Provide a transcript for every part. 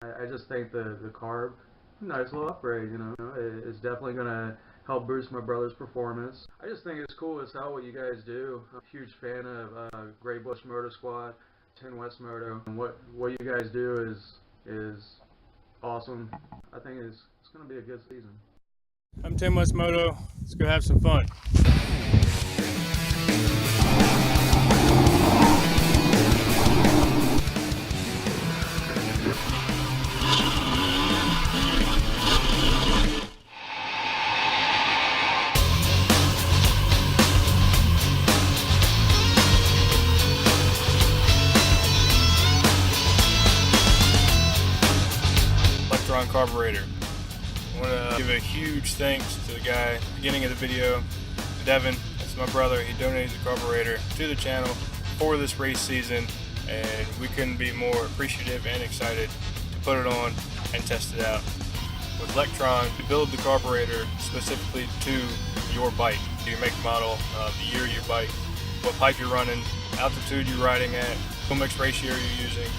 I just think the carb, nice little upgrade, it's definitely going to help boost my brother's performance. I just think it's cool as hell what you guys do. I'm a huge fan of Gray Bush Moto Squad, 10 West Moto, and what you guys do is awesome. I think it's going to be a good season. I'm 10 West Moto. Let's go have some fun. Lectron carburetor. I want to give a huge thanks to the guy at the beginning of the video, Devin. That's my brother. He donated the carburetor to the channel for this race season, and we couldn't be more appreciative and excited to put it on and test it out. With Lectron, you build the carburetor specifically to your bike, your make, model, the year of your bike, what pipe you're running, altitude you're riding at, fuel mix ratio you're using,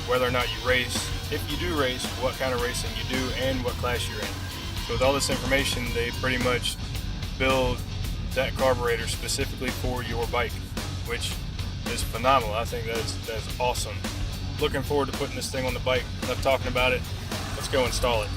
whether or not you race, if you do race, what kind of racing you do, and what class you're in. So with all this information, they pretty much build that carburetor specifically for your bike, which is phenomenal. I think that's awesome. Looking forward to putting this thing on the bike. Enough talking about it. Let's go install it.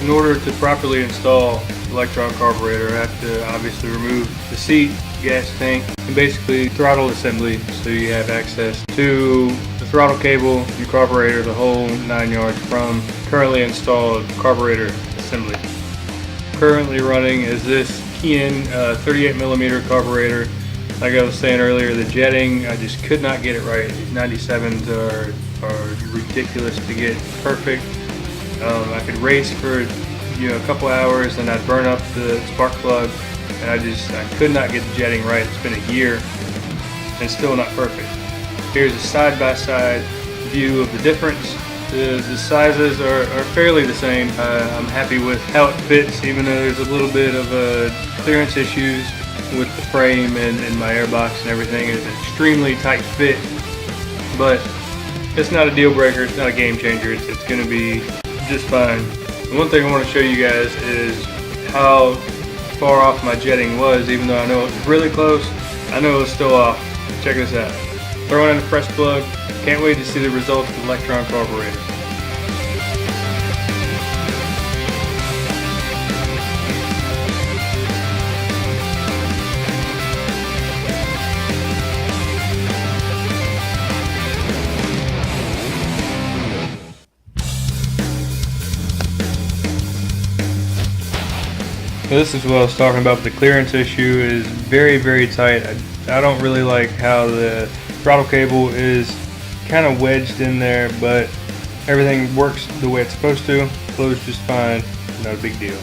In order to properly install the Lectron carburetor, I have to obviously remove the seat, gas tank, and basically throttle assembly, so you have access to the throttle cable, your carburetor, the whole 9 yards from currently installed carburetor assembly. Currently running is this Kian 38mm carburetor. Like I was saying earlier, the jetting, I just could not get it right. These 97s are ridiculous to get perfect. I could race for a couple hours and I'd burn up the spark plug, and I could not get the jetting right. It's been a year and still not perfect. Here's a side-by-side view of the difference. The sizes are fairly the same. I'm happy with how it fits, even though there's a little bit of clearance issues with the frame and my airbox and everything. It's an extremely tight fit, but it's not a deal breaker. It's not a game changer. It's going to be just fine. And one thing I want to show you guys is how far off my jetting was. Even though I know it was really close, I know it was still off. Check this out. Throwing in a fresh plug. Can't wait to see the results of the Lectron carburetor. This is what I was talking about. The clearance issue is very, very tight. I don't really like how the throttle cable is kind of wedged in there, but everything works the way it's supposed to. Flows just fine. Not a big deal.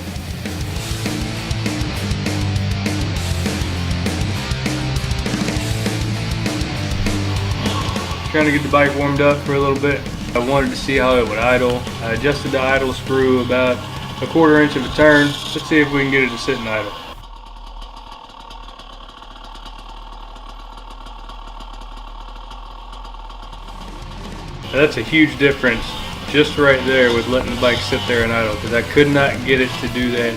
Trying to get the bike warmed up for a little bit. I wanted to see how it would idle. I adjusted the idle screw about a 1/4 inch of a turn. Let's see if we can get it to sit and idle. Now that's a huge difference just right there with letting the bike sit there and idle, because I could not get it to do that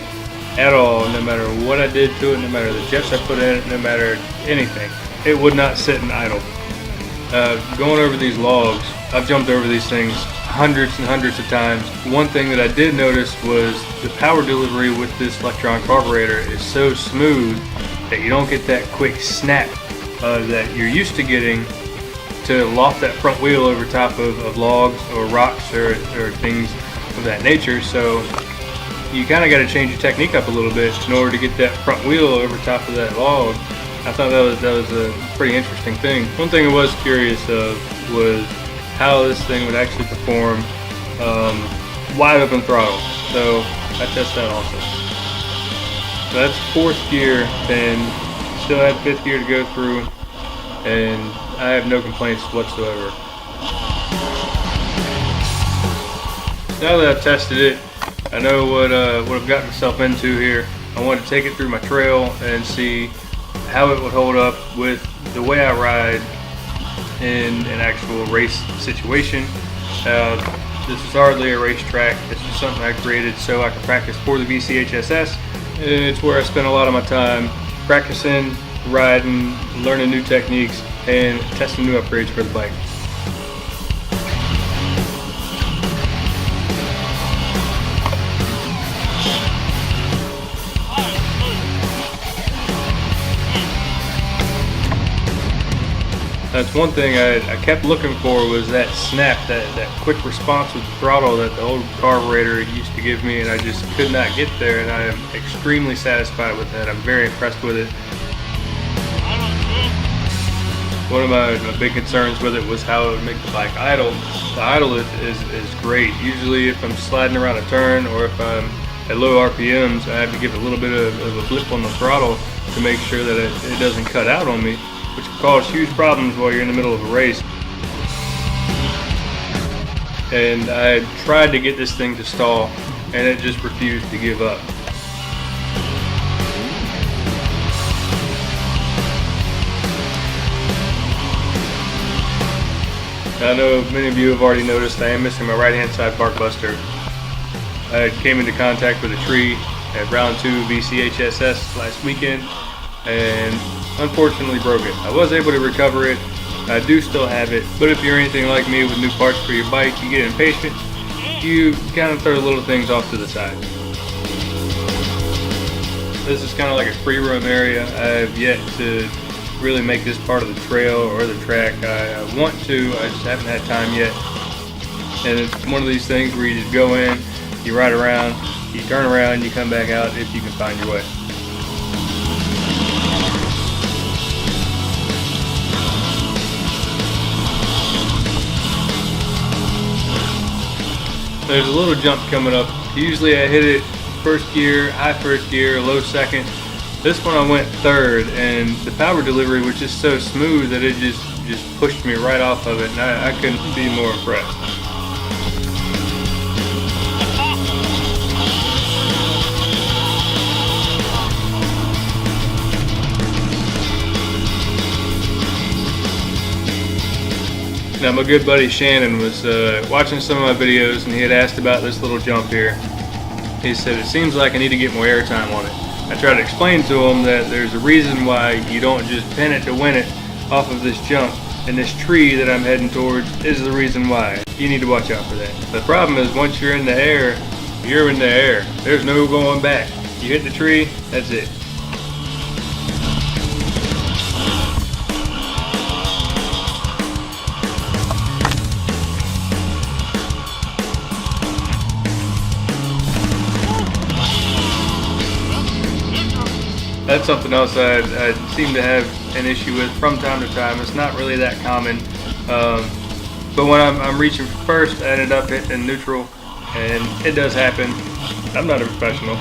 at all. No matter what I did to it, no matter the jets I put in it, no matter anything, it would not sit and idle. Going over these logs, I've jumped over these things hundreds and hundreds of times. One thing that I did notice was the power delivery with this Lectron carburetor is so smooth that you don't get that quick snap that you're used to getting to loft that front wheel over top of logs or rocks or things of that nature. So you kind of got to change your technique up a little bit in order to get that front wheel over top of that log. I thought that was a pretty interesting thing. One thing I was curious of was how this thing would actually perform wide open throttle. So I tested that also. So that's 4th gear, and still have 5th gear to go through, and I have no complaints whatsoever. Now that I've tested it, I know what I've gotten myself into here. I wanted to take it through my trail and see how it would hold up with the way I ride in an actual race situation. This is hardly a racetrack. It's just something I created so I can practice for the VCHSS. It's where I spend a lot of my time practicing, riding, learning new techniques, and testing new upgrades for the bike. That's one thing I kept looking for, was that snap, that quick response with the throttle that the old carburetor used to give me, and I just could not get there, and I am extremely satisfied with that. I'm very impressed with it. One of my big concerns with it was how it would make the bike idle. The idle is great. Usually if I'm sliding around a turn or if I'm at low RPMs, I have to give a little bit of a blip on the throttle to make sure that it doesn't cut out on me, which can cause huge problems while you're in the middle of a race. And I tried to get this thing to stall, and it just refused to give up. I know many of you have already noticed I am missing my right-hand side bark buster. I came into contact with a tree at round 2 VCHSS last weekend, and unfortunately broke it. I was able to recover it. I do still have it, but if you're anything like me with new parts for your bike, you get impatient, you kind of throw little things off to the side. This is kind of like a free roam area. I have yet to really make this part of the trail or the track. I want to, I just haven't had time yet. And it's one of these things where you just go in, you ride around, you turn around, you come back out if you can find your way. There's a little jump coming up. Usually I hit it first gear, high first gear, low second. This one I went third, and the power delivery was just so smooth that it just pushed me right off of it, and I couldn't be more impressed. Now my good buddy Shannon was watching some of my videos, and he had asked about this little jump here. He said, it seems like I need to get more airtime on it. I tried to explain to him that there's a reason why you don't just pin it to win it off of this jump, and this tree that I'm heading towards is the reason why. You need to watch out for that. The problem is once you're in the air, you're in the air. There's no going back. You hit the tree, that's it. That's something else I seem to have an issue with from time to time. It's not really that common, but when I'm reaching for first, I ended up hitting neutral, and it does happen. I'm not a professional.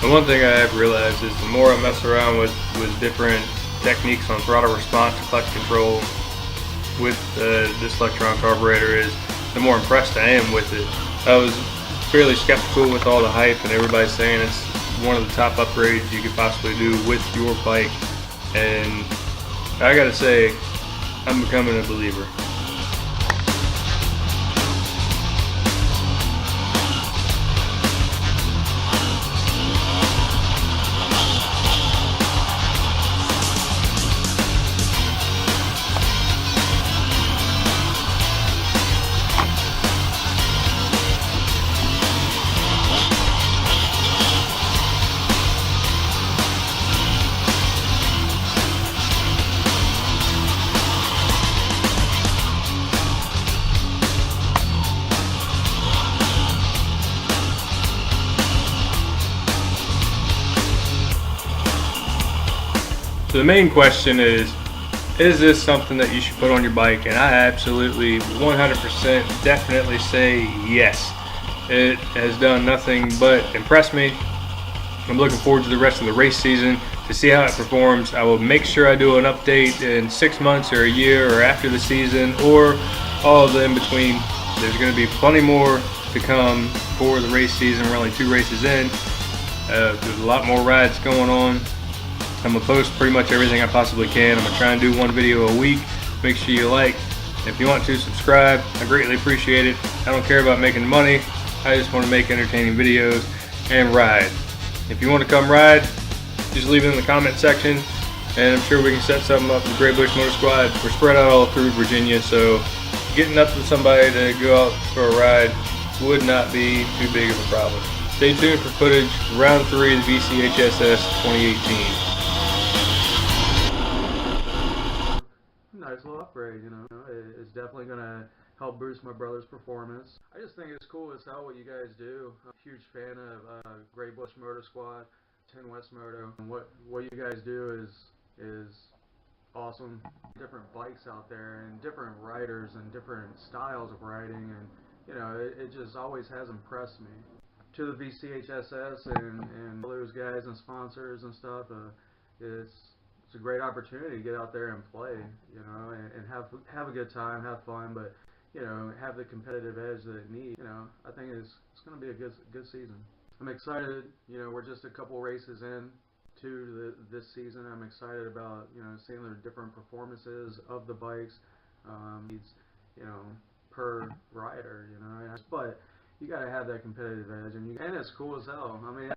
The one thing I have realized is the more I mess around with different techniques on throttle response, clutch control with this Lectron carburetor, is the more impressed I am with it. I was fairly skeptical with all the hype and everybody saying it's one of the top upgrades you could possibly do with your bike, and I gotta say, I'm becoming a believer. So the main question is this something that you should put on your bike? And I absolutely 100% definitely say yes. It has done nothing but impress me. I'm looking forward to the rest of the race season to see how it performs. I will make sure I do an update in 6 months or a year or after the season or all of the in between. There's going to be plenty more to come for the race season. We're only 2 races in. There's a lot more rides going on. I'm going to post pretty much everything I possibly can. I'm going to try and do 1 video a week. Make sure you like. If you want to subscribe, I greatly appreciate it. I don't care about making money. I just want to make entertaining videos and ride. If you want to come ride, just leave it in the comment section, and I'm sure we can set something up with Gray Bush Motor Squad. We're spread out all through Virginia, so getting up with somebody to go out for a ride would not be too big of a problem. Stay tuned for footage round 3 of the VCHSS 2018. Nice little upgrade, you know. It's definitely going to help boost my brother's performance. I just think it's cool as hell what you guys do. I'm a huge fan of Gray Bush Motor Squad, 10 West Moto. And what you guys do is awesome. Different bikes out there and different riders and different styles of riding, and you know, it just always has impressed me. To the VCHSS and those guys and sponsors and stuff, it's a great opportunity to get out there and play, you know, and have a good time, have fun, but you know, have the competitive edge that it needs. You know, I think it's going to be a good season. I'm excited. You know, we're just a couple races in to this season. I'm excited about, you know, seeing the different performances of the bikes, you know, per rider, you know. But you got to have that competitive edge, and it's cool as hell. I mean,